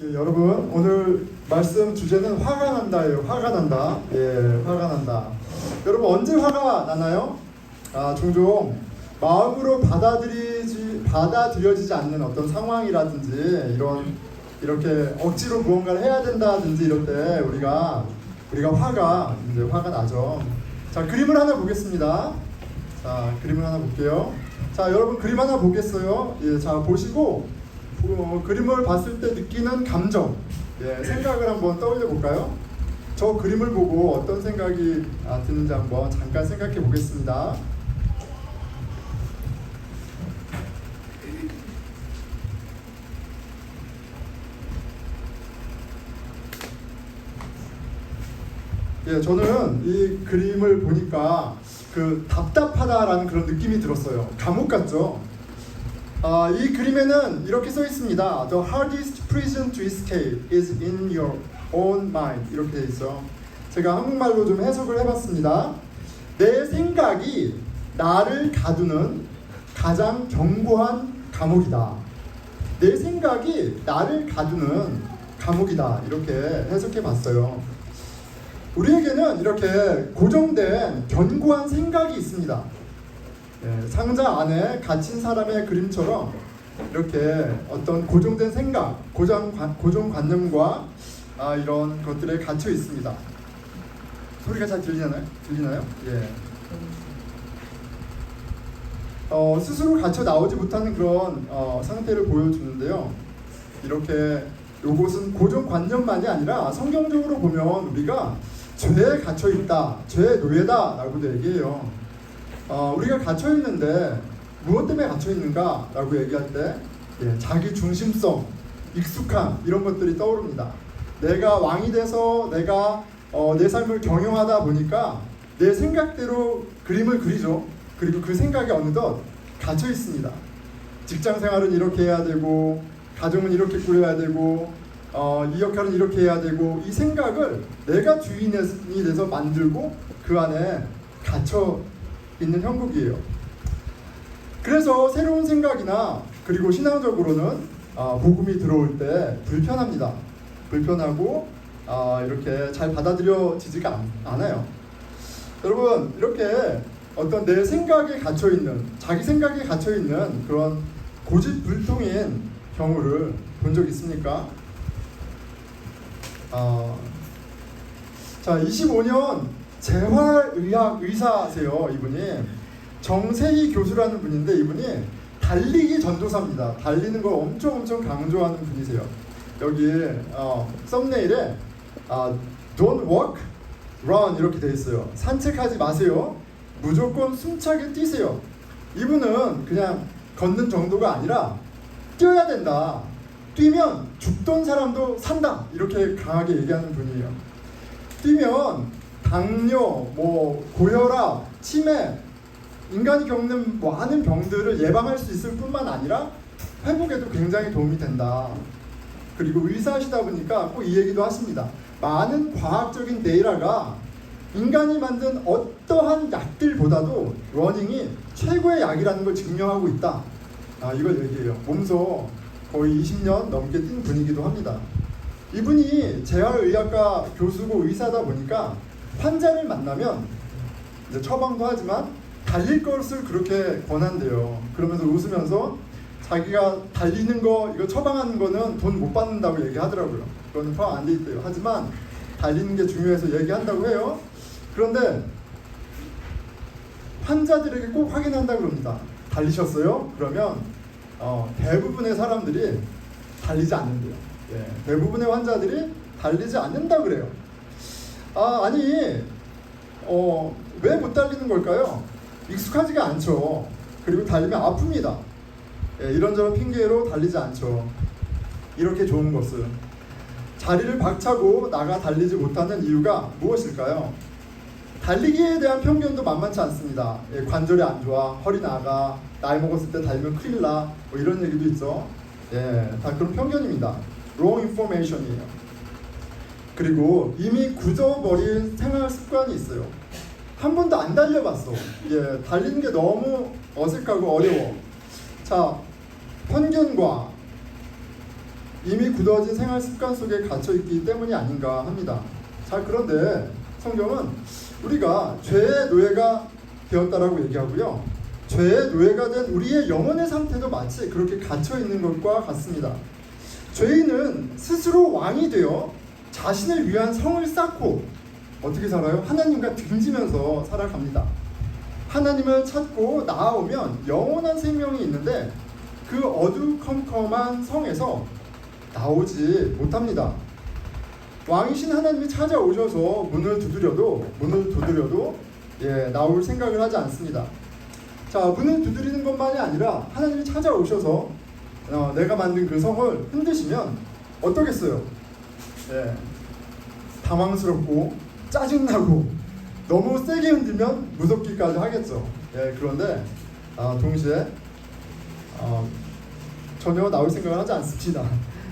예, 여러분 오늘 말씀 주제는 화가 난다예요. 화가 난다. 예, 화가 난다. 여러분 언제 화가 나나요? 종종 마음으로 받아들여지지 않는 어떤 상황이라든지 이렇게 억지로 무언가를 해야 된다든지 이럴 때 우리가 화가 나죠. 자, 그림을 하나 보겠습니다. 자, 그림을 하나 볼게요. 자, 여러분 그림 하나 보겠어요. 예, 자 보시고 그림을 봤을 때 느끼는 감정, 예, 생각을 한번 떠올려 볼까요? 저 그림을 보고 어떤 생각이 드는지 한번 잠깐 생각해 보겠습니다. 예, 저는 이 그림을 보니까 답답하다라는 그런 느낌이 들었어요. 감옥 같죠? 이 그림에는 이렇게 써 있습니다. The hardest prison to escape is in your own mind. 이렇게 돼 있어. 제가 한국말로 좀 해석을 해봤습니다. 내 생각이 나를 가두는 가장 견고한 감옥이다. 내 생각이 나를 가두는 감옥이다. 이렇게 해석해봤어요. 우리에게는 이렇게 고정된 견고한 생각이 있습니다. 예, 상자 안에 갇힌 사람의 그림처럼 이렇게 어떤 고정된 생각, 고정관념과 이런 것들에 갇혀 있습니다. 소리가 잘 들리나요? 예. 스스로 갇혀 나오지 못하는 그런 상태를 보여주는데요. 이렇게 이것은 고정관념만이 아니라 성경적으로 보면 우리가 죄에 갇혀 있다, 죄의 노예다 라고도 얘기해요. 우리가 갇혀 있는데 무엇 때문에 갇혀 있는가 라고 얘기할 때 자기 중심성, 익숙함 이런 것들이 떠오릅니다. 내가 왕이 돼서 내가 내 삶을 경영하다 보니까 내 생각대로 그림을 그리죠. 그리고 그 생각이 어느덧 갇혀 있습니다. 직장 생활은 이렇게 해야 되고, 가정은 이렇게 꾸려야 되고, 이 역할은 이렇게 해야 되고, 이 생각을 내가 주인이 돼서 만들고 그 안에 갇혀 있는 형국이에요. 그래서 새로운 생각이나 그리고 신앙적으로는 복음이 들어올 때 불편합니다. 불편하고 이렇게 잘 받아들여지지가 않아요. 여러분 이렇게 어떤 내 생각에 갇혀 있는, 자기 생각에 갇혀 있는 그런 고집불통인 경우를 본 적 있습니까? 자, 25년 재활의학 의사세요. 이분이 정세희 교수라는 분인데 이분이 달리기 전도사입니다. 달리는 걸 엄청 강조하는 분이세요. 여기 썸네일에 Don't walk, run 이렇게 돼 있어요. 산책하지 마세요. 무조건 숨차게 뛰세요. 이분은 그냥 걷는 정도가 아니라 뛰어야 된다. 뛰면 죽던 사람도 산다. 이렇게 강하게 얘기하는 분이에요. 뛰면 당뇨, 고혈압, 치매, 인간이 겪는 많은 병들을 예방할 수 있을 뿐만 아니라 회복에도 굉장히 도움이 된다. 그리고 의사시다 보니까 꼭 이 얘기도 하십니다. 많은 과학적인 데이터가 인간이 만든 어떠한 약들보다도 러닝이 최고의 약이라는 걸 증명하고 있다. 이걸 얘기해요. 몸소 거의 20년 넘게 뛴 분이기도 합니다. 이분이 재활의학과 교수고 의사다 보니까 환자를 만나면 이제 처방도 하지만 달릴 것을 그렇게 권한대요. 그러면서 웃으면서 자기가 달리는 거 이거 처방하는 거는 돈 못 받는다고 얘기하더라고요. 그거는 포함 안 돼 있대요. 하지만 달리는 게 중요해서 얘기한다고 해요. 그런데 환자들에게 꼭 확인한다고 그럽니다. 달리셨어요? 그러면 대부분의 사람들이 달리지 않는데요. 예, 대부분의 환자들이 달리지 않는다 그래요. 왜 못 달리는 걸까요? 익숙하지가 않죠. 그리고 달리면 아픕니다. 예, 이런저런 핑계로 달리지 않죠. 이렇게 좋은 것은 자리를 박차고 나가 달리지 못하는 이유가 무엇일까요? 달리기에 대한 편견도 만만치 않습니다. 예, 관절이 안 좋아, 허리 나가, 나이 먹었을 때 달리면 큰일 나, 이런 얘기도 있죠. 예, 다 그런 편견입니다. wrong information이에요. 그리고 이미 굳어버린 생활 습관이 있어요. 한 번도 안 달려봤어. 예, 달리는 게 너무 어색하고 어려워. 자, 편견과 이미 굳어진 생활 습관 속에 갇혀 있기 때문이 아닌가 합니다. 자, 그런데 성경은 우리가 죄의 노예가 되었다라고 얘기하고요. 죄의 노예가 된 우리의 영혼의 상태도 마치 그렇게 갇혀 있는 것과 같습니다. 죄인은 스스로 왕이 되어 자신을 위한 성을 쌓고 어떻게 살아요? 하나님과 등지면서 살아갑니다. 하나님을 찾고 나아오면 영원한 생명이 있는데 그 어두컴컴한 성에서 나오지 못합니다. 왕이신 하나님이 찾아오셔서 문을 두드려도 나올 생각을 하지 않습니다. 자, 문을 두드리는 것만이 아니라 하나님이 찾아오셔서 내가 만든 그 성을 흔드시면 어떠겠어요? 당황스럽고 짜증나고 너무 세게 흔들면 무섭기까지 하겠죠. 그런데 동시에 전혀 나올 생각을 하지 않습니다.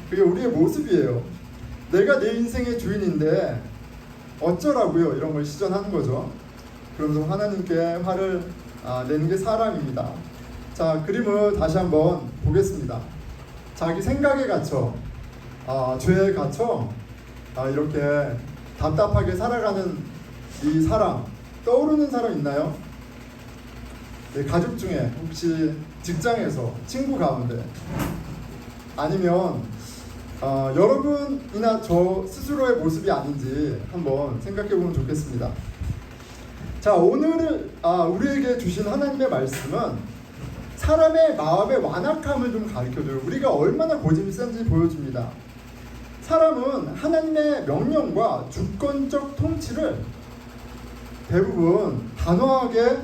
그게 우리의 모습이에요. 내가 내 인생의 주인인데 어쩌라고요? 이런 걸 시전하는 거죠. 그러면서 하나님께 화를 내는 게 사람입니다. 자, 그림을 다시 한번 보겠습니다. 자기 생각에 갇혀 죄에 갇혀 이렇게 답답하게 살아가는 이 사람, 떠오르는 사람 있나요? 가족 중에 혹시 직장에서 친구 가운데 아니면 여러분이나 저 스스로의 모습이 아닌지 한번 생각해 보면 좋겠습니다. 자, 오늘 우리에게 주신 하나님의 말씀은 사람의 마음의 완악함을 좀 가르쳐줘요. 우리가 얼마나 고집이 센지 보여줍니다. 사람은 하나님의 명령과 주권적 통치를 대부분 단호하게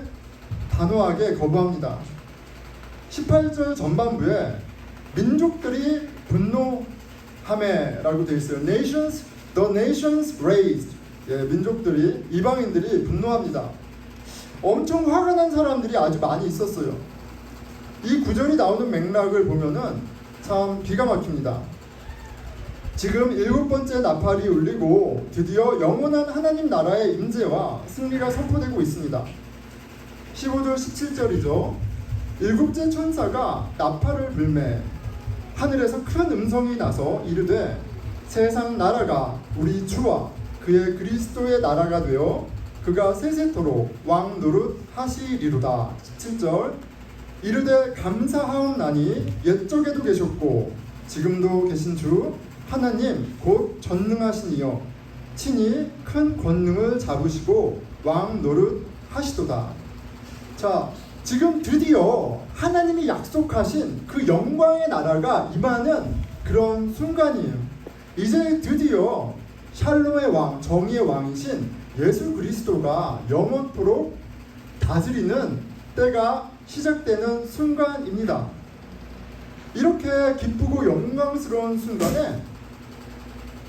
거부합니다. 18절 전반부에 민족들이 분노하매라고 되어 있어요. The nations raised. 민족들이, 이방인들이 분노합니다. 엄청 화가 난 사람들이 아주 많이 있었어요. 이 구절이 나오는 맥락을 보면은 참 기가 막힙니다. 지금 7번째 나팔이 울리고 드디어 영원한 하나님 나라의 임재와 승리가 선포되고 있습니다. 15절 17절이죠. 7째 천사가 나팔을 불매 하늘에서 큰 음성이 나서 이르되 세상 나라가 우리 주와 그의 그리스도의 나라가 되어 그가 세세토록 왕 노릇 하시리로다. 17절 이르되 감사하옵나니 옛적에도 계셨고 지금도 계신 주 하나님 곧 전능하신 이여 친히 큰 권능을 잡으시고 왕 노릇 하시도다. 자, 지금 드디어 하나님이 약속하신 그 영광의 나라가 임하는 그런 순간이에요. 이제 드디어 샬롬의 왕, 정의의 왕이신 예수 그리스도가 영원토록 다스리는 때가 시작되는 순간입니다. 이렇게 기쁘고 영광스러운 순간에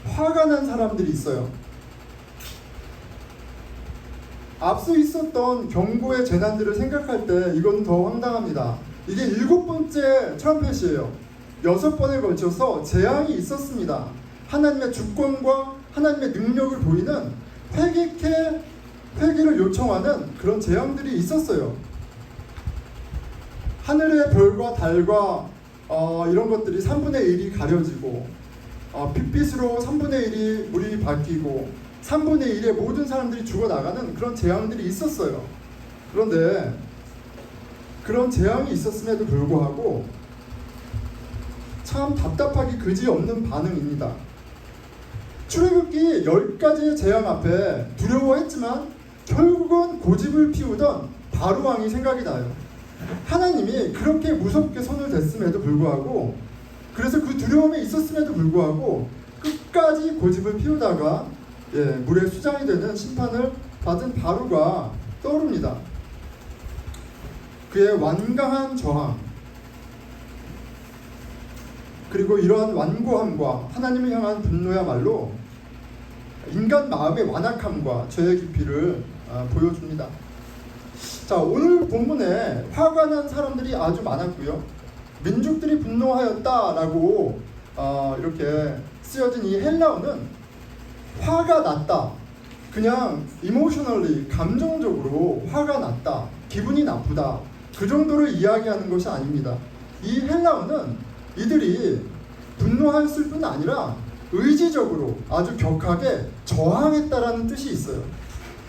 화가 난 사람들이 있어요. 앞서 있었던 경고의 재난들을 생각할 때 이건 더 황당합니다. 이게 7번째 트럼펫이에요. 6번에 걸쳐서 재앙이 있었습니다. 하나님의 주권과 하나님의 능력을 보이는 회개를 요청하는 그런 재앙들이 있었어요. 하늘의 별과 달과 이런 것들이 3분의 1이 가려지고 핏빛으로 3분의 1이 물이 바뀌고 3분의 1의 모든 사람들이 죽어나가는 그런 재앙들이 있었어요. 그런데 그런 재앙이 있었음에도 불구하고 참 답답하기 그지없는 반응입니다. 출애굽기 10가지의 재앙 앞에 두려워했지만 결국은 고집을 피우던 바로 왕이 생각이 나요. 하나님이 그렇게 무섭게 손을 댔음에도 불구하고, 그래서 그 두려움에 있었음에도 불구하고 끝까지 고집을 피우다가 물의 수장이 되는 심판을 받은 바로가 떠오릅니다. 그의 완강한 저항, 그리고 이러한 완고함과 하나님을 향한 분노야말로 인간 마음의 완악함과 죄의 깊이를 보여줍니다. 자, 오늘 본문에 화가 난 사람들이 아주 많았고요. 민족들이 분노하였다라고 이렇게 쓰여진 이 헬라어는 화가 났다, 그냥 이모셔널리 감정적으로 화가 났다, 기분이 나쁘다, 그 정도를 이야기하는 것이 아닙니다. 이 헬라어는 이들이 분노하였을 뿐 아니라 의지적으로 아주 격하게 저항했다라는 뜻이 있어요.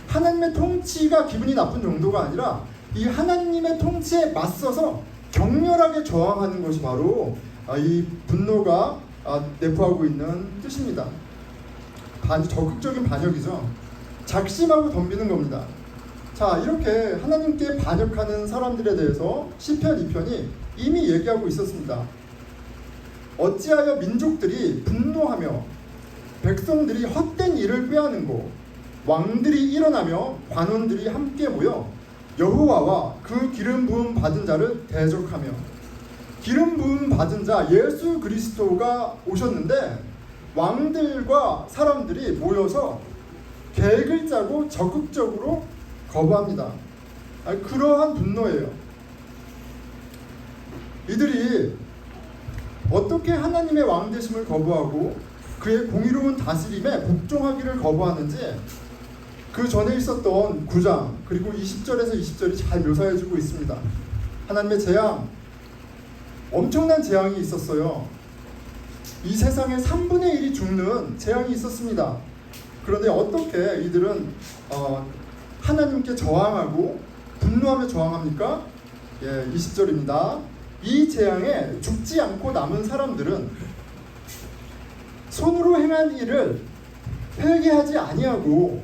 하나님의 통치가 기분이 나쁜 정도가 아니라 이 하나님의 통치에 맞서서 격렬하게 저항하는 것이 바로 이 분노가 내포하고 있는 뜻입니다. 적극적인 반역이죠. 작심하고 덤비는 겁니다. 자, 이렇게 하나님께 반역하는 사람들에 대해서 시편 2편이 이미 얘기하고 있었습니다. 어찌하여 민족들이 분노하며 백성들이 헛된 일을 꾀하는고, 왕들이 일어나며 관원들이 함께 모여 여호와와 그 기름 부음 받은 자를 대적하며. 기름 부음 받은 자 예수 그리스도가 오셨는데 왕들과 사람들이 모여서 계획을 짜고 적극적으로 거부합니다. 그러한 분노예요. 이들이 어떻게 하나님의 왕 되심을 거부하고 그의 공의로운 다스림에 복종하기를 거부하는지 그 전에 있었던 9장 그리고 20절에서 20절이 잘 묘사해주고 있습니다. 하나님의 재앙, 엄청난 재앙이 있었어요. 이 세상의 3분의 1이 죽는 재앙이 있었습니다. 그런데 어떻게 이들은 하나님께 저항하고 분노하며 저항합니까? 20절입니다. 이 재앙에 죽지 않고 남은 사람들은 손으로 행한 일을 회개하지 아니하고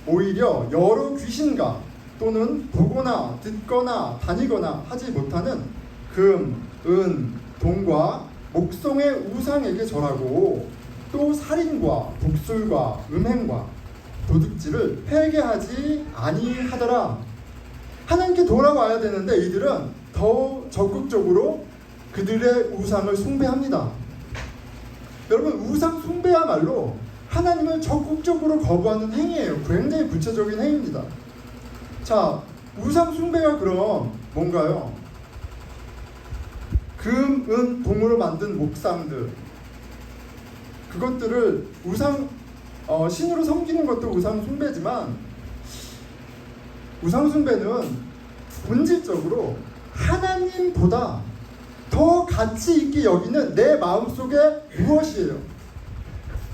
오히려 여러 귀신과 또는 보거나 듣거나 다니거나 하지 못하는 금, 은, 동과 목성의 우상에게 절하고 또 살인과 독술과 음행과 도둑질을 회개하지 아니하더라. 하나님께 돌아와야 되는데 이들은 더 적극적으로 그들의 우상을 숭배합니다. 여러분, 우상 숭배야말로 하나님을 적극적으로 거부하는 행위예요. 굉장히 구체적인 행위입니다. 자, 우상 숭배가 그럼 뭔가요? 금, 은, 동으로 만든 목상들, 그것들을 신으로 섬기는 것도 우상 숭배지만, 우상 숭배는 본질적으로 하나님보다 더 가치 있게 여기는 내 마음속에 무엇이에요?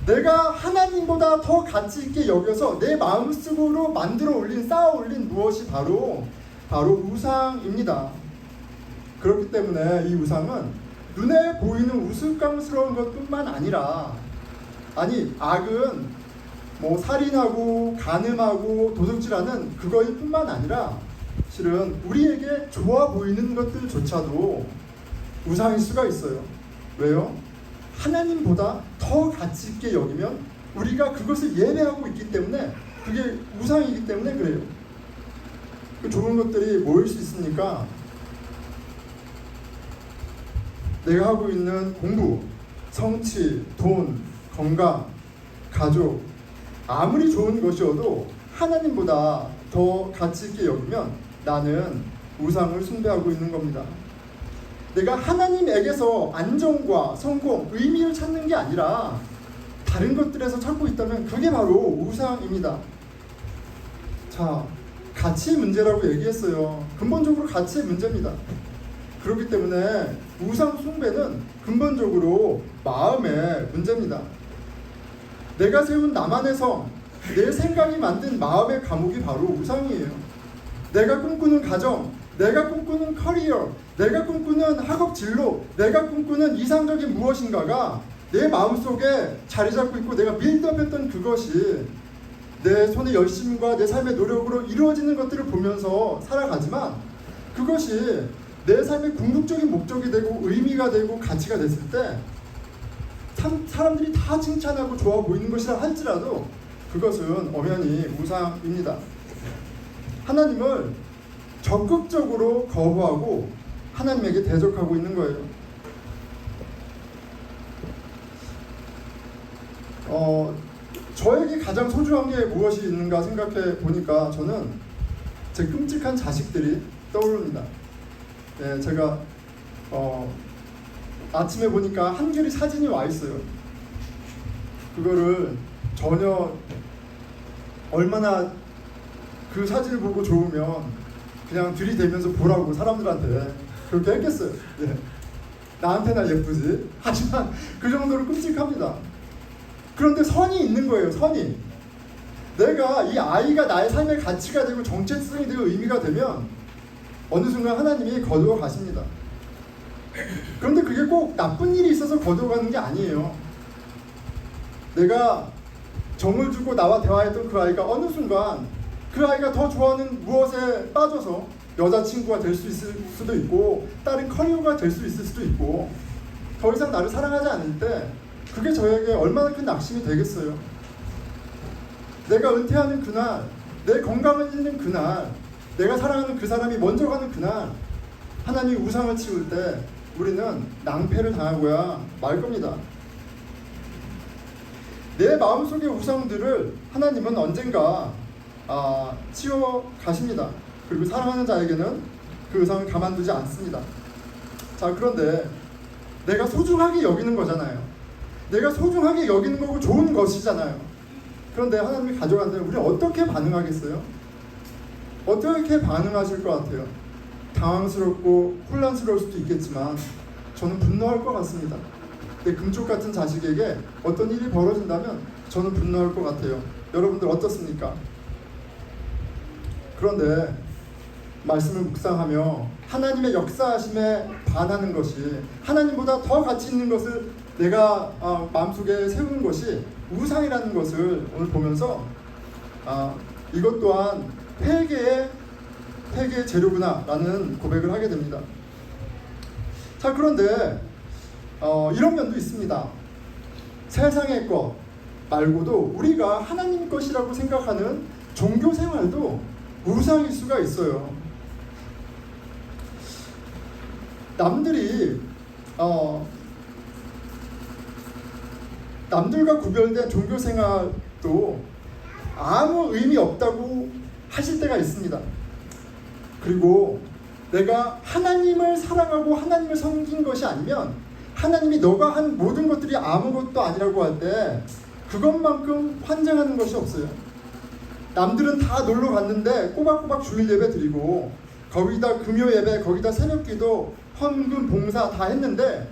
내가 하나님보다 더 가치 있게 여겨서 내 마음속으로 만들어 올린, 쌓아 올린 무엇이 바로 우상입니다. 그렇기 때문에 이 우상은 눈에 보이는 우스꽝스러운 것뿐만 아니라, 악은 살인하고 간음하고 도둑질하는 그거일 뿐만 아니라 실은 우리에게 좋아 보이는 것들조차도 우상일 수가 있어요. 왜요? 하나님보다 더 가치 있게 여기면 우리가 그것을 예배하고 있기 때문에 그게 우상이기 때문에 그래요. 그 좋은 것들이 모일 수 있으니까 내가 하고 있는 공부, 성취, 돈, 건강, 가족, 아무리 좋은 것이어도 하나님보다 더 가치 있게 여기면 나는 우상을 숭배하고 있는 겁니다. 내가 하나님에게서 안정과 성공, 의미를 찾는 게 아니라 다른 것들에서 찾고 있다면 그게 바로 우상입니다. 자, 가치의 문제라고 얘기했어요. 근본적으로 가치의 문제입니다. 그렇기 때문에 우상 숭배는 근본적으로 마음의 문제입니다. 내가 세운 나만의 성, 내 생각이 만든 마음의 감옥이 바로 우상이에요. 내가 꿈꾸는 가정, 내가 꿈꾸는 커리어, 내가 꿈꾸는 학업 진로, 내가 꿈꾸는 이상적인 무엇인가가 내 마음속에 자리 잡고 있고 내가 빌드업했던 그것이 내 손의 열심과 내 삶의 노력으로 이루어지는 것들을 보면서 살아가지만 그것이 내 삶의 궁극적인 목적이 되고 의미가 되고 가치가 됐을 때 사람들이 다 칭찬하고 좋아 보이는 것이라 할지라도 그것은 엄연히 우상입니다. 하나님을 적극적으로 거부하고 하나님에게 대적하고 있는 거예요. 저에게 가장 소중한 게 무엇이 있는가 생각해 보니까 저는 제 끔찍한 자식들이 떠오릅니다. 네, 제가 아침에 보니까 한결이 사진이 와 있어요. 그거를 전혀 얼마나 그 사진을 보고 좋으면 그냥 들이대면서 보라고 사람들한테 그렇게 했겠어요. 네. 나한테나 예쁘지. 하지만 그 정도로 끔찍합니다. 그런데 선이 있는 거예요. 선이. 내가 이 아이가 나의 삶의 가치가 되고 정체성이 되고 의미가 되면 어느 순간 하나님이 거두어 가십니다. 그런데 그게 꼭 나쁜 일이 있어서 거두어 가는 게 아니에요. 내가 정을 주고 나와 대화했던 그 아이가 어느 순간 그 아이가 더 좋아하는 무엇에 빠져서 여자친구가 될 수 있을 수도 있고 다른 커리어가 될 수 있을 수도 있고 더 이상 나를 사랑하지 않을 때 그게 저에게 얼마나 큰 낙심이 되겠어요. 내가 은퇴하는 그날, 내 건강을 잃는 그날, 내가 사랑하는 그 사람이 먼저 가는 그날 하나님이 우상을 치울 때 우리는 낭패를 당하고야 말 겁니다. 내 마음속의 우상들을 하나님은 언젠가 치워 가십니다. 그리고 사랑하는 자에게는 그 우상을 가만두지 않습니다. 자, 그런데 내가 소중하게 여기는 거잖아요. 내가 소중하게 여기는 거고 좋은 것이잖아요. 그런데 하나님이 가져간다면 우리 어떻게 반응하겠어요? 어떻게 반응하실 것 같아요? 당황스럽고 혼란스러울 수도 있겠지만 저는 분노할 것 같습니다. 내 금쪽 같은 자식에게 어떤 일이 벌어진다면 저는 분노할 것 같아요. 여러분들 어떻습니까? 그런데 말씀을 묵상하며 하나님의 역사하심에 반하는 것이 하나님보다 더 가치 있는 것을 내가 마음속에 세우는 것이 우상이라는 것을 오늘 보면서 이것 또한 회개의 재료구나 라는 고백을 하게 됩니다. 자, 그런데 이런 면도 있습니다. 세상의 것 말고도 우리가 하나님 것이라고 생각하는 종교 생활도 우상일 수가 있어요. 남들과 구별된 종교 생활도 아무 의미 없다고 하실 때가 있습니다. 그리고 내가 하나님을 사랑하고 하나님을 섬긴 것이 아니면 하나님이 너가 한 모든 것들이 아무것도 아니라고 할 때 그것만큼 환장하는 것이 없어요. 남들은 다 놀러 갔는데 꼬박꼬박 주일 예배 드리고 거기다 금요 예배, 거기다 새벽기도, 헌금, 봉사 다 했는데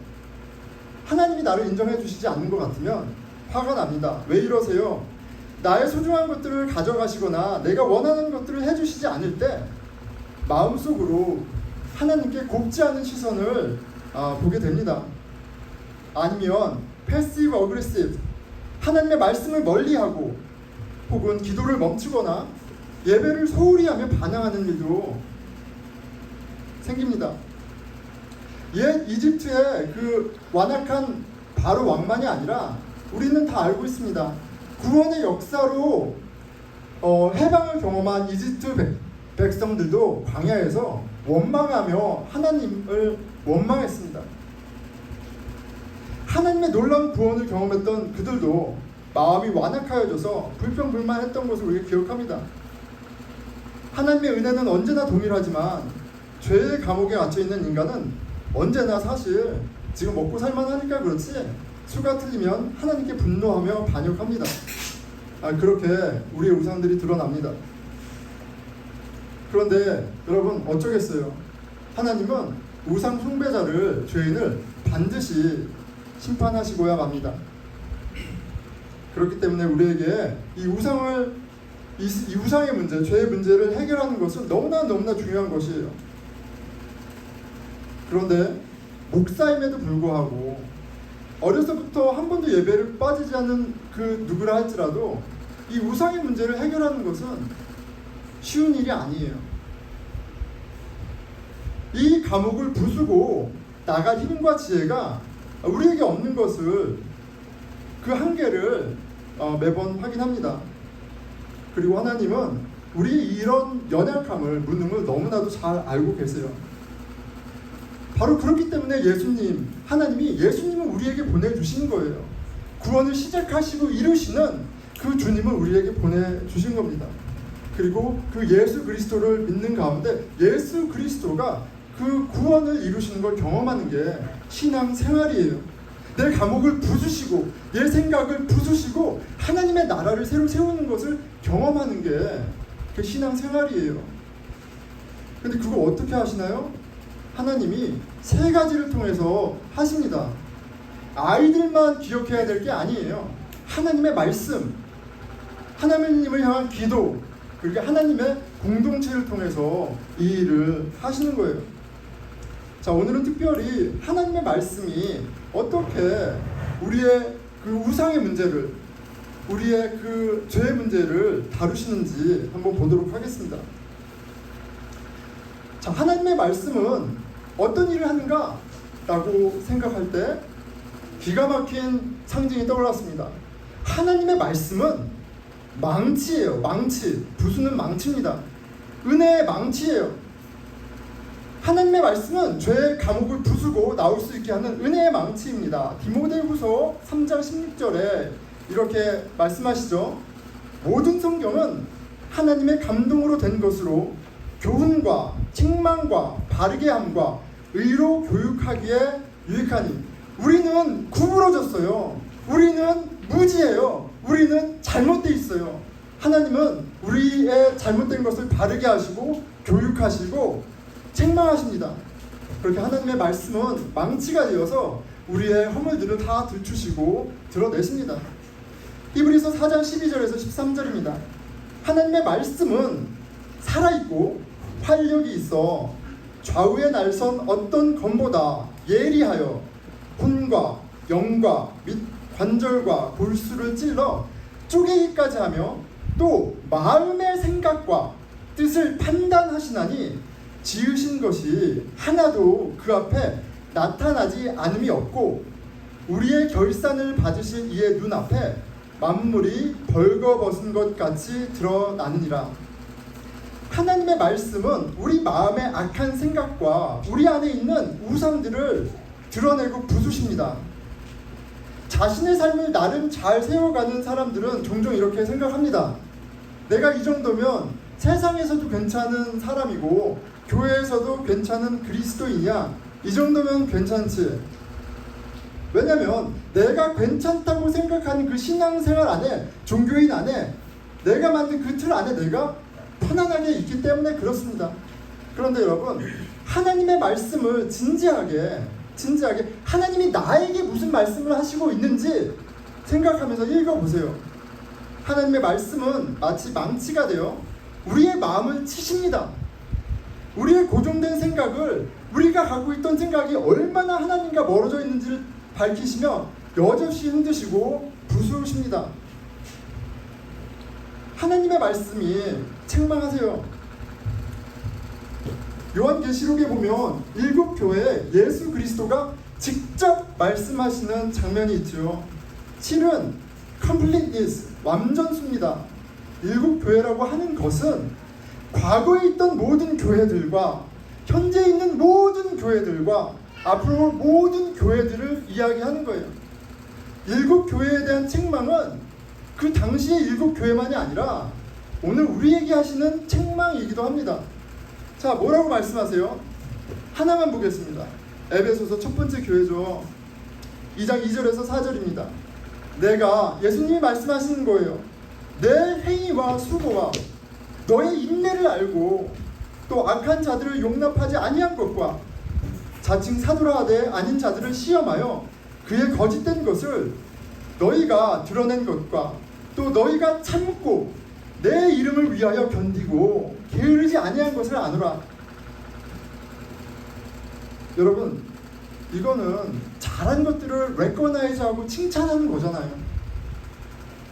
하나님이 나를 인정해 주시지 않는 것 같으면 화가 납니다. 왜 이러세요? 나의 소중한 것들을 가져가시거나 내가 원하는 것들을 해주시지 않을 때 마음속으로 하나님께 곱지 않은 시선을 보게 됩니다. 아니면 패시브 어그레시브, 하나님의 말씀을 멀리하고 혹은 기도를 멈추거나 예배를 소홀히 하며 반항하는 일도 생깁니다. 옛 이집트의 그 완악한 바로 왕만이 아니라 우리는 다 알고 있습니다. 구원의 역사로 해방을 경험한 이집트 백성들도 광야에서 원망하며 하나님을 원망했습니다. 하나님의 놀라운 구원을 경험했던 그들도 마음이 완악하여져서 불평불만했던 것을 우리가 기억합니다. 하나님의 은혜는 언제나 동일하지만 죄의 감옥에 갇혀있는 인간은 언제나 사실 지금 먹고 살만하니까 그렇지 수가 틀리면 하나님께 분노하며 반역합니다. 그렇게 우리의 우상들이 드러납니다. 그런데 여러분 어쩌겠어요? 하나님은 우상 숭배자를, 죄인을 반드시 심판하시고야 맙니다. 그렇기 때문에 우리에게 이 우상의 문제, 죄의 문제를 해결하는 것은 너무나 중요한 것이에요. 그런데 목사임에도 불구하고 어려서부터 한 번도 예배를 빠지지 않는 그 누구라 할지라도 이 우상의 문제를 해결하는 것은 쉬운 일이 아니에요. 이 감옥을 부수고 나갈 힘과 지혜가 우리에게 없는 것을, 그 한계를 매번 확인합니다. 그리고 하나님은 우리의 이런 연약함을, 무능을 너무나도 잘 알고 계세요. 바로 그렇기 때문에 하나님이 예수님을 우리에게 보내주신 거예요. 구원을 시작하시고 이루시는 그 주님을 우리에게 보내주신 겁니다. 그리고 그 예수 그리스도를 믿는 가운데 예수 그리스도가 그 구원을 이루시는 걸 경험하는 게 신앙 생활이에요. 내 감옥을 부수시고 내 생각을 부수시고 하나님의 나라를 새로 세우는 것을 경험하는 게 그 신앙 생활이에요. 근데 그거 어떻게 하시나요? 하나님이 세 가지를 통해서 하십니다. 아이들만 기억해야 될 게 아니에요. 하나님의 말씀, 하나님을 향한 기도, 그리고 하나님의 공동체를 통해서 이 일을 하시는 거예요. 자, 오늘은 특별히 하나님의 말씀이 어떻게 우리의 그 우상의 문제를, 우리의 그 죄의 문제를 다루시는지 한번 보도록 하겠습니다. 자, 하나님의 말씀은 어떤 일을 하는가? 라고 생각할 때 기가 막힌 상징이 떠올랐습니다. 하나님의 말씀은 망치예요. 망치. 부수는 망치입니다. 은혜의 망치예요. 하나님의 말씀은 죄의 감옥을 부수고 나올 수 있게 하는 은혜의 망치입니다. 디모데후서 3장 16절에 이렇게 말씀하시죠. 모든 성경은 하나님의 감동으로 된 것으로 교훈과 책망과 바르게 함과 의로 교육하기에 유익하니. 우리는 구부러졌어요. 우리는 무지해요. 우리는 잘못되어 있어요. 하나님은 우리의 잘못된 것을 바르게 하시고 교육하시고 책망하십니다. 그렇게 하나님의 말씀은 망치가 되어서 우리의 허물들을 다 들추시고 드러내십니다. 히브리서 4장 12절에서 13절입니다. 하나님의 말씀은 살아있고 활력이 있어 좌우에 날선 어떤 검보다 예리하여 혼과 영과 및 관절과 골수를 찔러 쪼개기까지 하며 또 마음의 생각과 뜻을 판단하시나니 지으신 것이 하나도 그 앞에 나타나지 않음이 없고 우리의 결산을 받으실 이의 눈앞에 만물이 벌거벗은 것 같이 드러나느니라. 하나님의 말씀은 우리 마음의 악한 생각과 우리 안에 있는 우상들을 드러내고 부수십니다. 자신의 삶을 나름 잘 세워가는 사람들은 종종 이렇게 생각합니다. 내가 이 정도면 세상에서도 괜찮은 사람이고 교회에서도 괜찮은 그리스도인이야. 이 정도면 괜찮지. 왜냐면 내가 괜찮다고 생각하는 그 신앙생활 안에, 종교인 안에, 내가 만든 그 틀 안에 내가 편안하게 있기 때문에 그렇습니다. 그런데 여러분, 하나님의 말씀을 진지하게 하나님이 나에게 무슨 말씀을 하시고 있는지 생각하면서 읽어보세요. 하나님의 말씀은 마치 망치가 되어 우리의 마음을 치십니다. 우리의 고정된 생각을, 우리가 갖고 있던 생각이 얼마나 하나님과 멀어져 있는지를 밝히시며 여럿이 흔드시고 부수십니다. 하나님의 말씀이 책망하세요. 요한계시록에 보면 7교회에 예수 그리스도가 직접 말씀하시는 장면이 있죠. 7은 completeness, 완전수입니다. 7교회라고 하는 것은 과거에 있던 모든 교회들과 현재 있는 모든 교회들과 앞으로 올 모든 교회들을 이야기하는 거예요. 7교회에 대한 책망은 그 당시의 7교회만이 아니라 오늘 우리에게 하시는 책망이기도 합니다. 자, 뭐라고 말씀하세요? 하나만 보겠습니다. 에베소서 첫 번째 교회죠. 2장 2절에서 4절입니다. 내가, 예수님이 말씀하시는 거예요. 내 행위와 수고와 너의 인내를 알고 또 악한 자들을 용납하지 아니한 것과 자칭 사도라 하되 아닌 자들을 시험하여 그의 거짓된 것을 너희가 드러낸 것과 또 너희가 참고 내 이름을 위하여 견디고 게으르지 아니한 것을 아노라. 여러분, 이거는 잘한 것들을 레코나이즈하고 칭찬하는 거잖아요.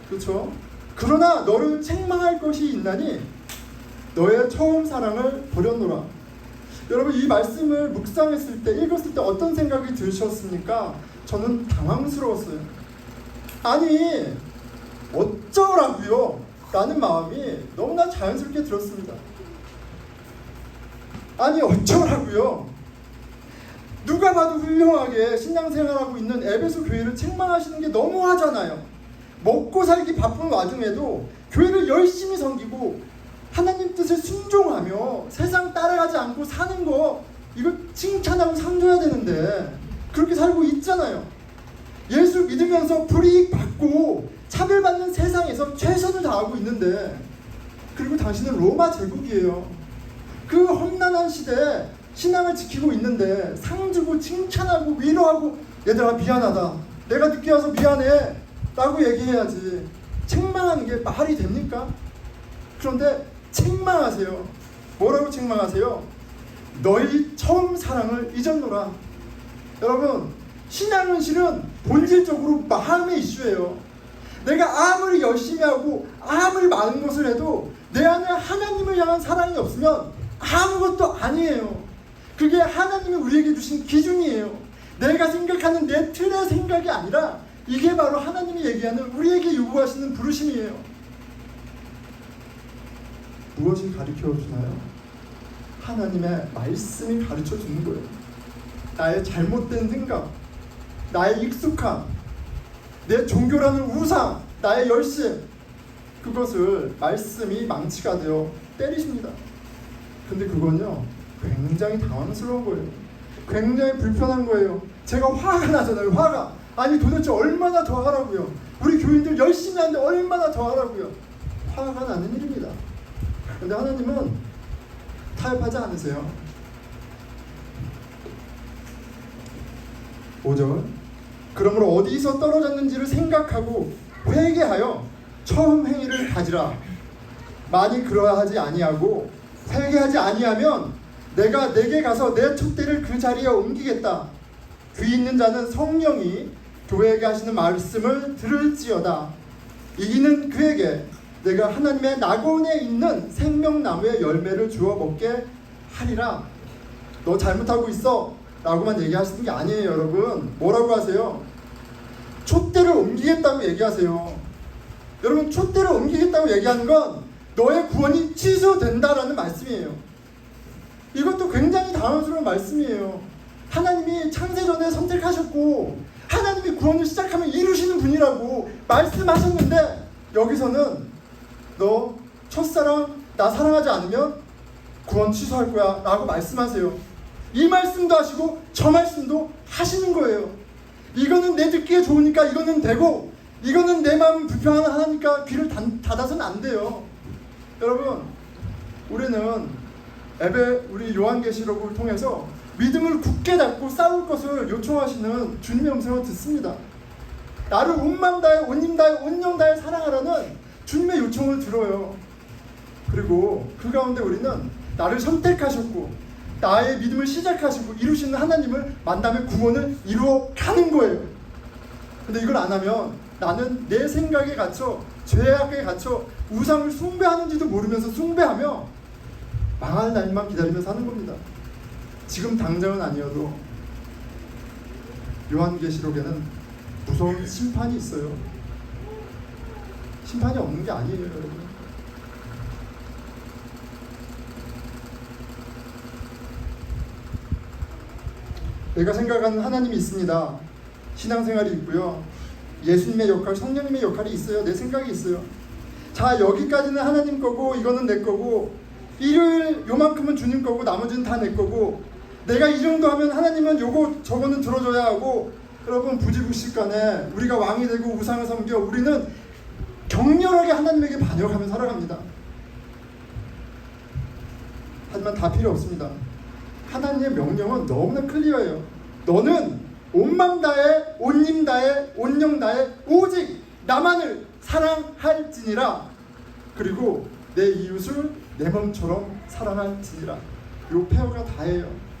그렇죠? 그러나 너를 책망할 것이 있나니 너의 처음 사랑을 버렸노라. 여러분, 이 말씀을 묵상했을 때, 읽었을 때 어떤 생각이 드셨습니까? 저는 당황스러웠어요. 아니, 어쩌라고요? 라는 마음이 너무나 자연스럽게 들었습니다. 아니, 어쩌라고요? 누가 봐도 훌륭하게 신앙생활하고 있는 에베소 교회를 책망하시는 게 너무하잖아요. 먹고 살기 바쁜 와중에도 교회를 열심히 섬기고 하나님 뜻을 순종하며 세상 따라가지 않고 사는 거, 이거 칭찬하고 상줘야 되는데 그렇게 살고 있잖아요. 예수 믿으면서 불이익 받고 차별받는 세상에서 최선을 다하고 있는데, 그리고 당신은 로마 제국이에요. 그 험난한 시대에 신앙을 지키고 있는데 상 주고 칭찬하고 위로하고 얘들아 미안하다, 내가 늦게 와서 미안해 라고 얘기해야지. 책망하는 게 말이 됩니까? 그런데 책망하세요. 뭐라고 책망하세요? 너희 처음 사랑을 잊었노라. 여러분, 신앙은 실은 본질적으로 마음의 이슈예요. 내가 아무리 열심히 하고 아무리 많은 것을 해도 내 안에 하나님을 향한 사랑이 없으면 아무것도 아니에요. 그게 하나님이 우리에게 주신 기준이에요. 내가 생각하는 내 틀의 생각이 아니라 이게 바로 하나님이 얘기하는, 우리에게 요구하시는 부르심이에요. 무엇이 가르쳐 주나요? 하나님의 말씀이 가르쳐 주는 거예요. 나의 잘못된 생각, 나의 익숙함, 내 종교라는 우상, 나의 열심, 그것을 말씀이 망치가 되어 때리십니다. 근데 그건요, 굉장히 당황스러운 거예요. 굉장히 불편한 거예요. 제가 화가 나잖아요. 화가. 아니 도대체 얼마나 더 하라고요? 우리 교인들 열심히 하는데 얼마나 더 하라고요? 화가 나는 일입니다. 근데 하나님은 타협하지 않으세요. 5절, 그러므로 어디서 떨어졌는지를 생각하고 회개하여 처음 행위를 가지라. 만일 그러하지 아니하고 회개하지 아니하면 내가 내게 가서 내 촛대를 그 자리에 옮기겠다. 귀 있는 자는 성령이 교회에게 하시는 말씀을 들을지어다. 이기는 그에게 내가 하나님의 낙원에 있는 생명나무의 열매를 주어 먹게 하리라. 너 잘못하고 있어 라고만 얘기하시는 게 아니에요. 여러분, 뭐라고 하세요? 촛대를 옮기겠다고 얘기하세요. 여러분, 촛대를 옮기겠다고 얘기하는 건 너의 구원이 취소된다라는 말씀이에요. 이것도 굉장히 당황스러운 말씀이에요. 하나님이 창세전에 선택하셨고 하나님이 구원을 시작하면 이루시는 분이라고 말씀하셨는데, 여기서는 너 첫사랑 나 사랑하지 않으면 구원 취소할 거야 라고 말씀하세요. 이 말씀도 하시고 저 말씀도 하시는 거예요. 이거는 내 듣기에 좋으니까 이거는 되고, 이거는 내 마음 불편하니까 귀를 닫아서는 안 돼요. 여러분, 우리는 우리 요한계시록을 통해서 믿음을 굳게 잡고 싸울 것을 요청하시는 주님의 음성을 듣습니다. 나를 온 마음 다해 온 힘 다해 온 영 다해 사랑하라는 주님의 요청을 들어요. 그리고 그 가운데 우리는 나를 선택하셨고 나의 믿음을 시작하시고 이루시는 하나님을 만나면 구원을 이루어 가는 거예요. 근데 이걸 안 하면 나는 내 생각에 갇혀 죄악에 갇혀 우상을 숭배하는지도 모르면서 숭배하며 망할 날만 기다리면서 사는 겁니다. 지금 당장은 아니어도 요한계시록에는 무서운 심판이 있어요. 심판이 없는 게 아니에요, 여러분. 내가 생각하는 하나님이 있습니다. 신앙생활이 있고요. 예수님의 역할, 성령님의 역할이 있어요. 내 생각이 있어요. 자, 여기까지는 하나님 거고 이거는 내 거고, 일요일 요만큼은 주님 거고 나머지는 다 내 거고, 내가 이 정도 하면 하나님은 요거 저거는 들어줘야 하고. 여러분, 부지불식간에 우리가 왕이 되고 우상을 섬겨 우리는 격렬하게 하나님에게 반역하며 살아갑니다. 하지만 다 필요 없습니다. 하나님의 명령은 너무나 클리어해요. 너는 온 마음 다해 온 힘 다해 온 영 다해 오직 나만을 사랑할지니라. 그리고 내 이웃을 내 몸처럼 사랑할지니라. 요 페어가 다예요.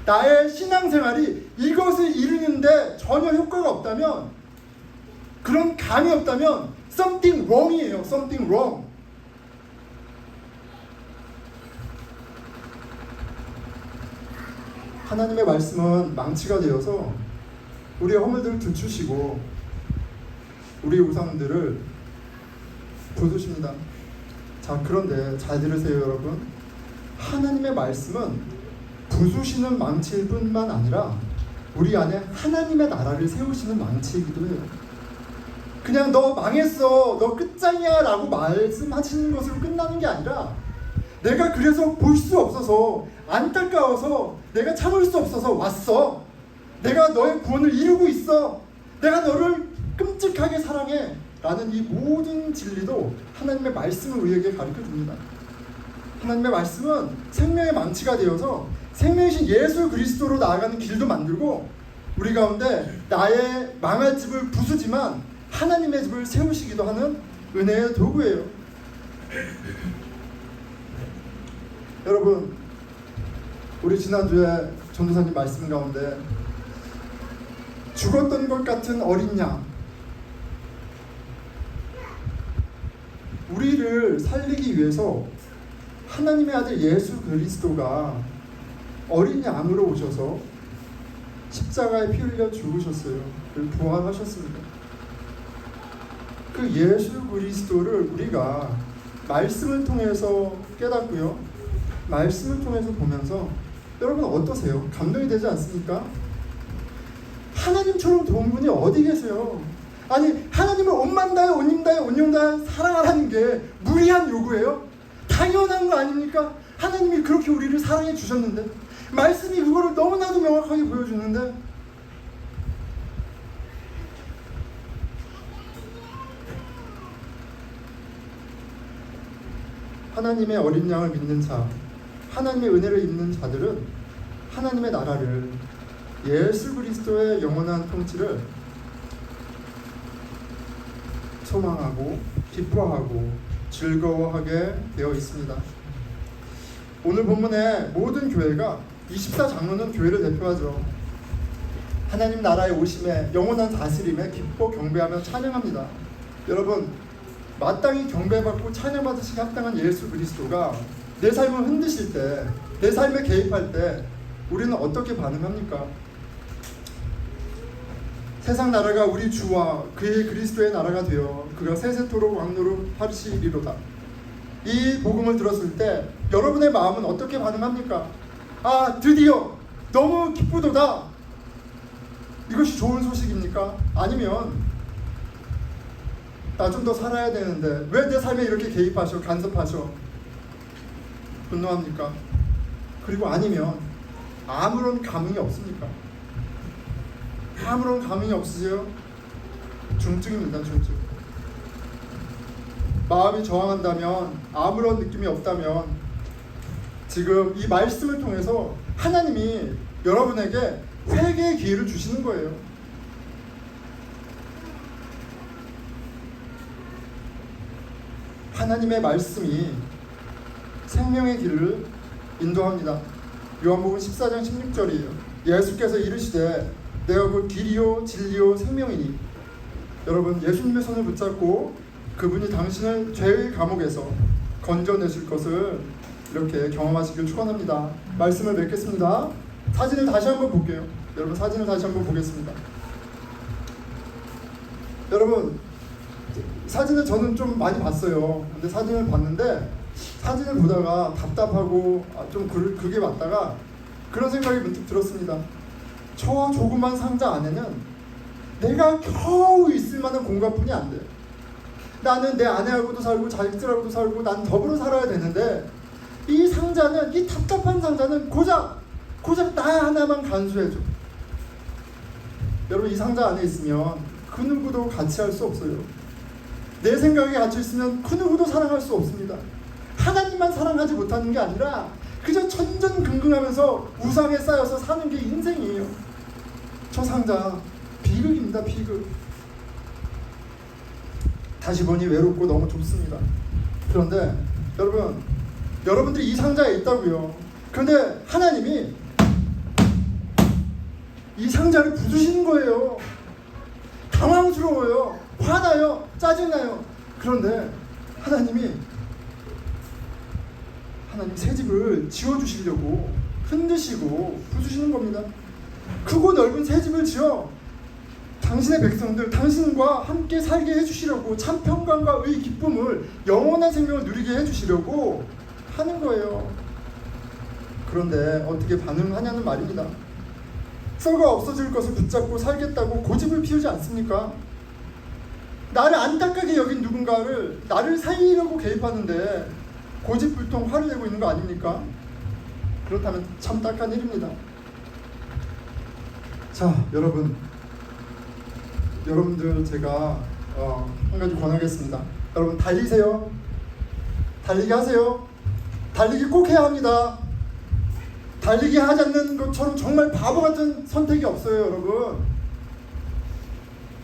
나의 신앙생활이 이것을 이루는데 전혀 효과가 없다면, 그런 감이 없다면 something wrong이에요. something wrong. 하나님의 말씀은 망치가 되어서 우리의 허물들을 들추시고 우리의 우상들을 부수십니다. 자, 그런데 잘 들으세요, 여러분. 하나님의 말씀은 부수시는 망치일 뿐만 아니라 우리 안에 하나님의 나라를 세우시는 망치이기도 해요. 그냥 너 망했어, 너 끝장이야 라고 말씀하시는 것으로 끝나는 게 아니라, 내가 그래서 볼 수 없어서 안타까워서 내가 참을 수 없어서 왔어. 내가 너의 구원을 이루고 있어. 내가 너를 끔찍하게 사랑해 라는 이 모든 진리도 하나님의 말씀을 우리에게 가르쳐 줍니다. 하나님의 말씀은 생명의 망치가 되어서 생명이신 예수 그리스도로 나아가는 길도 만들고 우리 가운데 나의 망할 집을 부수지만 하나님의 집을 세우시기도 하는 은혜의 도구예요. 여러분, 우리 지난주에 전도사님 말씀 가운데 죽었던 것 같은 어린 양, 우리를 살리기 위해서 하나님의 아들 예수 그리스도가 어린 양으로 오셔서 십자가에 피 흘려 죽으셨어요. 그리고 부활하셨습니다. 그 예수 그리스도를 우리가 말씀을 통해서 깨닫고요, 말씀을 통해서 보면서 여러분 어떠세요? 감동이 되지 않습니까? 하나님처럼 좋은 분이 어디 계세요? 아니, 하나님을 온만 다해 온힘 다해 온영 다해 사랑하라는 게 무리한 요구예요? 당연한 거 아닙니까? 하나님이 그렇게 우리를 사랑해 주셨는데, 말씀이 그거를 너무나도 명확하게 보여주는데, 하나님의 어린 양을 믿는 자, 하나님의 은혜를 입는 자들은 하나님의 나라를, 예수 그리스도의 영원한 통치를 소망하고 기뻐하고 즐거워하게 되어 있습니다. 오늘 본문의 모든 교회가 24장로는 교회를 대표하죠. 하나님 나라의 오심에, 영원한 다스림에 기뻐 경배하며 찬양합니다. 여러분, 마땅히 경배받고 찬양받으시기 합당한 예수 그리스도가 내 삶을 흔드실 때, 내 삶에 개입할 때 우리는 어떻게 반응합니까? 세상 나라가 우리 주와 그의 그리스도의 나라가 되어 그가 세세토록 왕노릇 하시리로다. 이 복음을 들었을 때 여러분의 마음은 어떻게 반응합니까? 아, 드디어 너무 기쁘도다. 이것이 좋은 소식입니까? 아니면 나 좀 더 살아야 되는데 왜 내 삶에 이렇게 개입하셔, 간섭하셔, 분노합니까? 그리고 아니면 아무런 감흥이 없습니까? 아무런 감흥이 없으세요? 중증입니다. 중증. 마음이 저항한다면, 아무런 느낌이 없다면 지금 이 말씀을 통해서 하나님이 여러분에게 회개의 기회를 주시는 거예요. 하나님의 말씀이 생명의 길을 인도합니다. 요한복음 14장 16절이에요. 예수께서 이르시되 내가 곧 길이요 진리요 생명이니. 여러분, 예수님의 손을 붙잡고 그분이 당신을 죄의 감옥에서 건져내실 것을 이렇게 경험하시길 축원합니다. 말씀을 맺겠습니다. 사진을 다시 한번 볼게요. 여러분, 사진을 다시 한번 보겠습니다. 여러분, 사진을 저는 좀 많이 봤어요. 근데 사진을 봤는데 사진을 보다가 답답하고 좀 그게 맞다가 그런 생각이 문득 들었습니다. 저 조그만 상자 안에는 내가 겨우 있을 만한 공간뿐이 안 돼. 나는 내 아내하고도 살고 자식들하고도 살고 난 더불어 살아야 되는데 이 상자는, 이 답답한 상자는 고작 나 하나만 간수해줘. 여러분, 이 상자 안에 있으면 그 누구도 같이 할 수 없어요. 내 생각에 갇혀 있으면 그 누구도 사랑할 수 없습니다. 하나님만 사랑하지 못하는 게 아니라 그저 천전긍긍하면서 우상에 쌓여서 사는 게 인생이에요. 저 상자 비극입니다. 비극. 다시 보니 외롭고 너무 좁습니다. 그런데 여러분들이 이 상자에 있다고요. 그런데 하나님이 이 상자를 부수시는 거예요. 당황스러워요. 화나요. 짜증나요. 그런데 하나님 새 집을 지어주시려고 흔드시고 부수시는 겁니다. 크고 넓은 새 집을 지어 당신의 백성들, 당신과 함께 살게 해주시려고, 참 평강과 의 기쁨을, 영원한 생명을 누리게 해주시려고 하는 거예요. 그런데 어떻게 반응하냐는 말입니다. 썩어 없어질 것을 붙잡고 살겠다고 고집을 피우지 않습니까? 나를 안타깝게 여긴 누군가를 나를 살리려고 개입하는데 고집불통 화를 내고 있는 거 아닙니까? 그렇다면 참 딱한 일입니다. 자, 여러분들 제가 한 가지 권하겠습니다. 여러분, 달리세요. 달리기 하세요. 달리기 꼭 해야 합니다. 달리기 하지 않는 것처럼 정말 바보 같은 선택이 없어요, 여러분.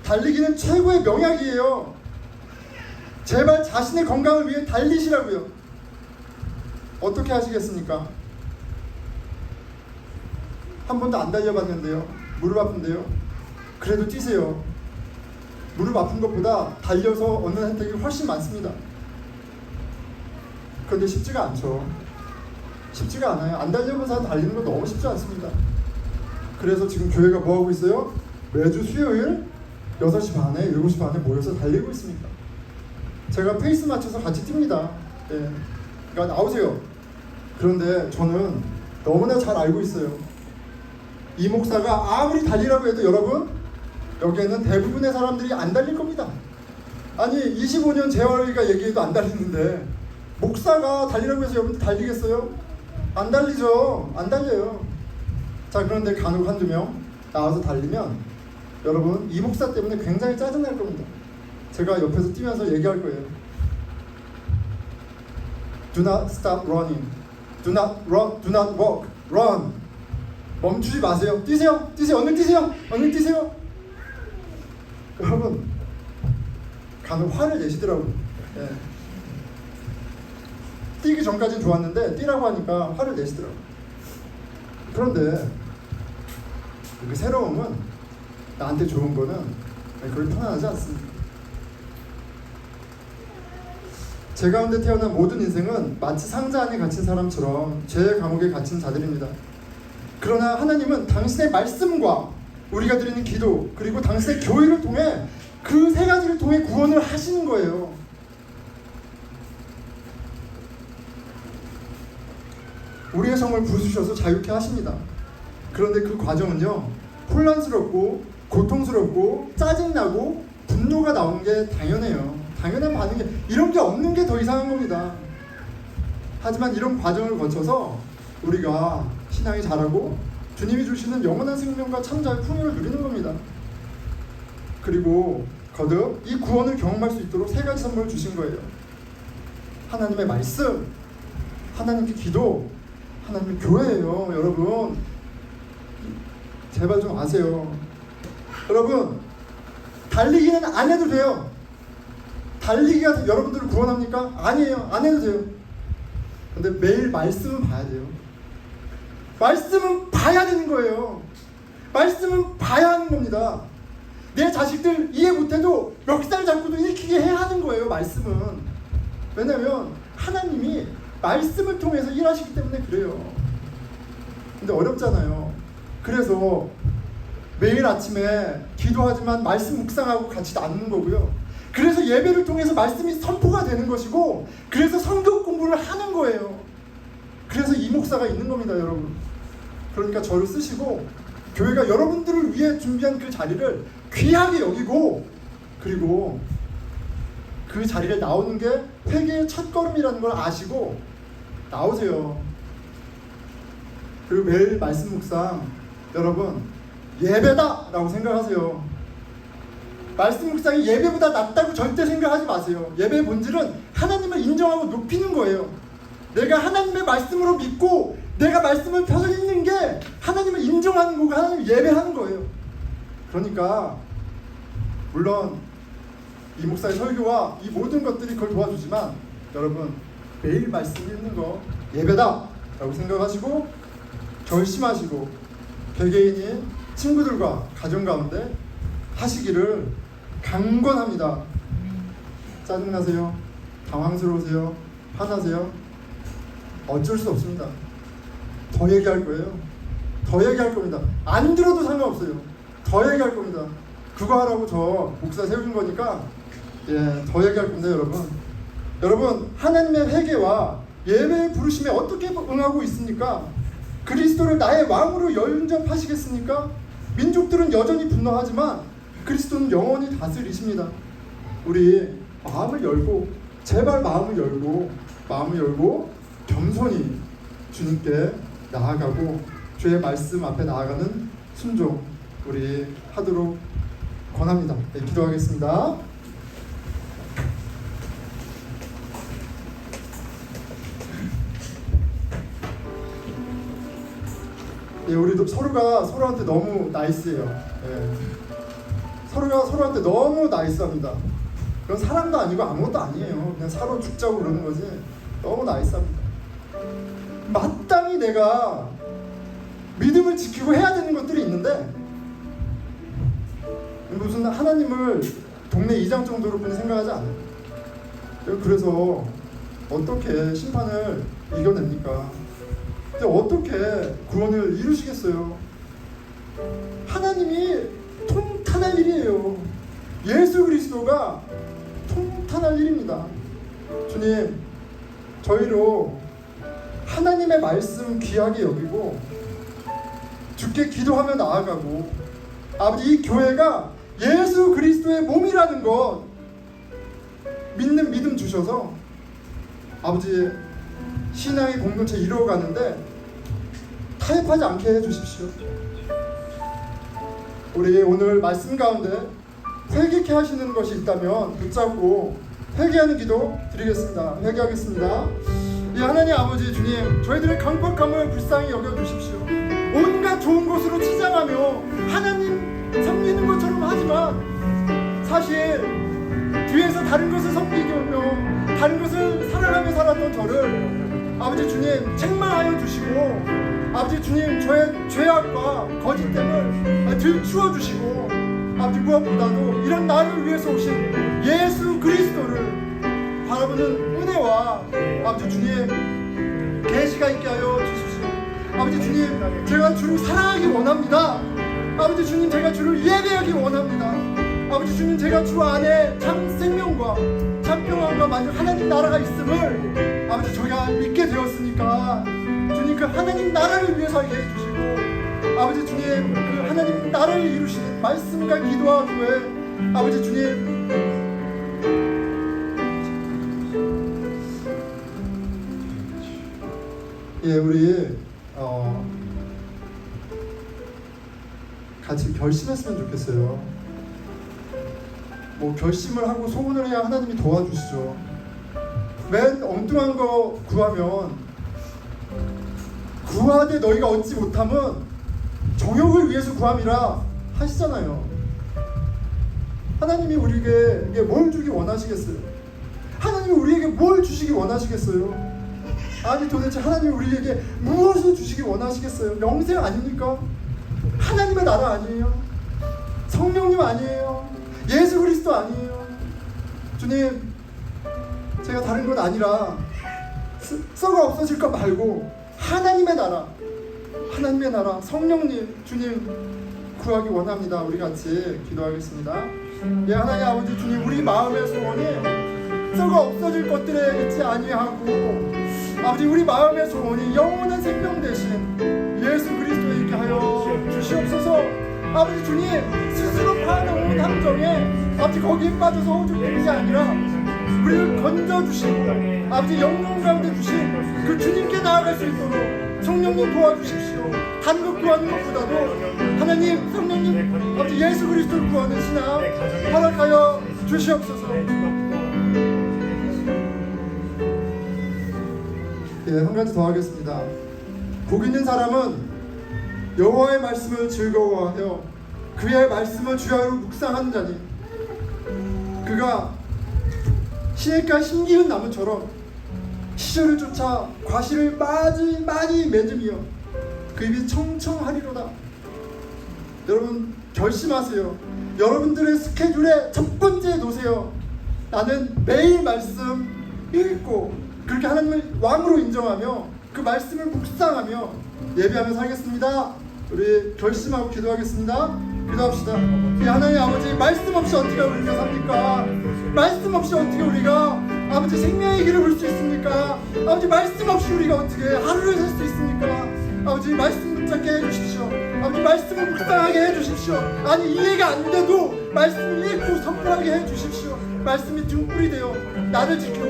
달리기는 최고의 명약이에요. 제발 자신의 건강을 위해 달리시라고요. 어떻게 하시겠습니까? 한 번도 안 달려봤는데요. 무릎 아픈데요. 그래도 뛰세요. 무릎 아픈 것보다 달려서 얻는 혜택이 훨씬 많습니다. 그런데 쉽지가 않죠. 쉽지가 않아요. 안 달려면서 달리는 건 너무 쉽지 않습니다. 그래서 지금 교회가 뭐하고 있어요? 매주 수요일 6시 반에 7시 반에 모여서 달리고 있습니다. 제가 페이스 맞춰서 같이 뜁니다. 네. 그러니까 나오세요. 그런데 저는 너무나 잘 알고 있어요. 이 목사가 아무리 달리라고 해도 여러분, 여기에는 대부분의 사람들이 안 달릴 겁니다. 아니 25년 재활의가 얘기해도 안 달리는데 목사가 달리라고 해서 여러분들 달리겠어요? 안 달리죠. 안 달려요. 자, 그런데 간혹 한두 명 나와서 달리면 여러분 이 목사 때문에 굉장히 짜증날 겁니다. 제가 옆에서 뛰면서 얘기할 거예요. Do not stop running. Do not run. Do not walk. Run. 멈추지 마세요. 뛰세요. 뛰세요. 얼른 뛰세요. 얼른 뛰세요. 여러분 간혹 화를 내시더라고요. 예. 뛰기 전까지는 좋았는데 뛰라고 하니까 화를 내시더라고요. 그런데 그 새로움은 나한테 좋은 거는 그렇게 편안하지 않습니다. 제 가운데 태어난 모든 인생은 마치 상자 안에 갇힌 사람처럼 죄의 감옥에 갇힌 자들입니다. 그러나 하나님은 당신의 말씀과 우리가 드리는 기도 그리고 당신의 교회를 통해 그 세 가지를 통해 구원을 하시는 거예요. 우리의 성을 부수셔서 자유케 하십니다. 그런데 그 과정은요, 혼란스럽고 고통스럽고 짜증나고 분노가 나오는 게 당연해요. 당연한 반응이 이런 게 없는 게 더 이상한 겁니다. 하지만 이런 과정을 거쳐서 우리가 신앙이 자라고 주님이 주시는 영원한 생명과 참자의 풍요를 누리는 겁니다. 그리고 거듭 이 구원을 경험할 수 있도록 세 가지 선물을 주신 거예요. 하나님의 말씀, 하나님께 기도, 하나님의 교회예요. 여러분 제발 좀 아세요. 여러분 달리기는 안 해도 돼요. 달리기가 여러분들을 구원합니까? 아니에요. 안 해도 돼요. 근데 매일 말씀은 봐야 돼요. 말씀은 봐야 되는 거예요. 말씀은 봐야 하는 겁니다. 내 자식들 이해 못해도 멱살 잡고도 읽히게 해야 하는 거예요. 말씀은. 왜냐면 하나님이 말씀을 통해서 일하시기 때문에 그래요. 근데 어렵잖아요. 그래서 매일 아침에 기도하지만 말씀 묵상하고 같이 나누는 거고요. 그래서 예배를 통해서 말씀이 선포가 되는 것이고, 그래서 성경 공부를 하는 거예요. 그래서 이 목사가 있는 겁니다, 여러분. 그러니까 저를 쓰시고 교회가 여러분들을 위해 준비한 그 자리를 귀하게 여기고, 그리고 그 자리를 나오는 게 회개의 첫걸음이라는 걸 아시고 나오세요. 그리고 매일 말씀 묵상, 여러분 예배다 라고 생각하세요. 말씀 묵상이 예배보다 낫다고 절대 생각하지 마세요. 예배의 본질은 하나님을 인정하고 높이는 거예요. 내가 하나님의 말씀으로 믿고 내가 말씀을 펴서 읽는 게 하나님을 인정하는 거고 하나님을 예배하는 거예요. 그러니까 물론 이 목사의 설교와 이 모든 것들이 그걸 도와주지만 여러분 매일 말씀 읽는 거 예배다 라고 생각하시고 결심하시고 개개인이 친구들과 가정 가운데 하시기를 강권합니다. 짜증나세요? 당황스러우세요? 화나세요? 어쩔 수 없습니다. 더 얘기할 거예요. 더 얘기할 겁니다. 안 들어도 상관없어요. 더 얘기할 겁니다. 그거 하라고 저 목사 세운 거니까 더 얘기할 겁니다. 여러분 하나님의 회개와 예배의 부르심에 어떻게 응하고 있습니까? 그리스도를 나의 왕으로 영접하시겠습니까? 민족들은 여전히 분노하지만 그리스도는 영원히 다스리십니다. 우리 마음을 열고, 제발 마음을 열고 겸손히 주님께 나아가고 주의 말씀 앞에 나아가는 순종 우리 하도록 권합니다. 기도하겠습니다. 예, 우리도 서로가 서로한테 너무 나이스해요. 예. 서로가 서로한테 너무 나이스합니다. 그건 사랑도 아니고 아무것도 아니에요. 그냥 서로 죽자고 그러는 거지. 너무 나이스합니다. 마땅히 내가 믿음을 지키고 해야 되는 것들이 있는데 무슨 하나님을 동네 이장 정도로뿐이 생각하지 않아요. 그래서 어떻게 심판을 이겨냅니까? 근데 어떻게 구원을 이루시겠어요? 하나님이 통탄할 일이에요. 예수 그리스도가 통탄할 일입니다. 주님, 저희로 하나님의 말씀 귀하게 여기고 주께 기도하며 나아가고 아버지 이 교회가 예수 그리스도의 몸이라는 것 믿는 믿음 주셔서 아버지 신앙의 공동체 이루어가는데 타협하지 않게 해주십시오. 우리 오늘 말씀 가운데 회개케 하시는 것이 있다면 붙잡고 회개하는 기도 드리겠습니다. 회개하겠습니다. 이 하나님 아버지 주님, 저희들의 강팍함을 불쌍히 여겨주십시오. 온갖 좋은 것으로 치장하며 하나님 섬기는 것처럼 하지만 사실 뒤에서 다른 것을 섬기며 다른 것을 사랑하며 살았던 저를 아버지 주님 책망하여 주시고 아버지 주님 저의 죄악과 거짓됨을 들추어 주시고 아버지 무엇보다도 이런 나를 위해서 오신 예수 그리스도를 바라보는 은혜와 아버지 주님 계시가 있게 하여 주십시오. 아버지 주님, 제가 주를 사랑하기 원합니다. 아버지 주님, 제가 주를 예배하기 원합니다. 아버지 주님, 제가 주 안에 참 생명과 참 평안과 만족 하나님 나라가 있음을 아버지 저희가 믿게 되었으니까 주님 그 하나님 나라를 위해서 살게 해주시고 아버지 주님 그 하나님 나라를 이루시는 말씀과 기도와 교회 아버지 주님 예 우리 같이 결심했으면 좋겠어요. 뭐 결심을 하고 소원을 해야 하나님이 도와주시죠. 맨 엉뚱한 거 구하면 구하되 너희가 얻지 못함은 정욕을 위해서 구함이라 하시잖아요. 하나님이 우리에게 뭘 주기 원하시겠어요? 하나님이 우리에게 뭘 주시기 원하시겠어요? 아니 도대체 하나님이 우리에게 무엇을 주시기 원하시겠어요? 영생 아닙니까? 하나님의 나라 아니에요? 성령님 아니에요? 예수 그리스도 아니에요? 주님, 제가 다른 건 아니라 썩어 없어질 것 말고 하나님의 나라, 성령님, 주님 구하기 원합니다. 우리 같이 기도하겠습니다. 예, 하나님 아버지 주님, 우리 마음의 소원이 썩어 없어질 것들에 있지 아니하고 아버지 우리 마음의 소원이 영원한 생명 대신 예수 그리스도에 있게 하여 주시옵소서. 아버지 주님, 스스로 파놓은 함정에 아버지 거기에 빠져서 오죽되지 아니라 우리를 건져주시고 아버지 영혼 가운데 주신 그 주님께 나아갈 수 있도록 성령님 도와주십시오. 다른 것 구하는 것보다도 하나님 성령님 아버지 예수 그리스도를 구하는 신앙 허락하여 주시옵소서. 예, 한 가지 더 하겠습니다. 복 있는 사람은 여호와의 말씀을 즐거워하여 그의 말씀을 주야로 묵상하는 자니 그가 시냇가 힘기운 나무처럼 시절을 쫓아 과실을 많이 맺으며 그 입이 청청하리로다. 여러분 결심하세요. 여러분들의 스케줄에 첫 번째 놓으세요. 나는 매일 말씀 읽고 그렇게 하나님을 왕으로 인정하며 그 말씀을 묵상하며 예배하며 살겠습니다. 우리 결심하고 기도하겠습니다. 기도합시다. 이 하나님 아버지, 말씀 없이 어떻게 우리가 삽니까? 말씀 없이 어떻게 우리가 아버지 생명의 길을 볼 수 있습니까? 아버지 말씀 없이 우리가 어떻게 하루를 살 수 있습니까? 아버지 말씀 붙잡게 해주십시오. 아버지 말씀을 묵상하게 해주십시오. 아니 이해가 안 돼도 말씀을 읽고 선포하게 해주십시오. 말씀이 등불이 되어 나를 지키고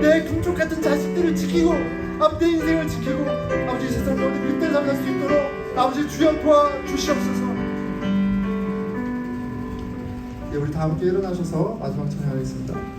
내 금쪽 같은 자식들을 지키고 아버지 내 인생을 지키고 아버지 세상 가운데 빛된 삶 살 수 있도록 아버지 주여 도와주시옵소서. 예, 우리 다 함께 일어나셔서 마지막 찬양하겠습니다.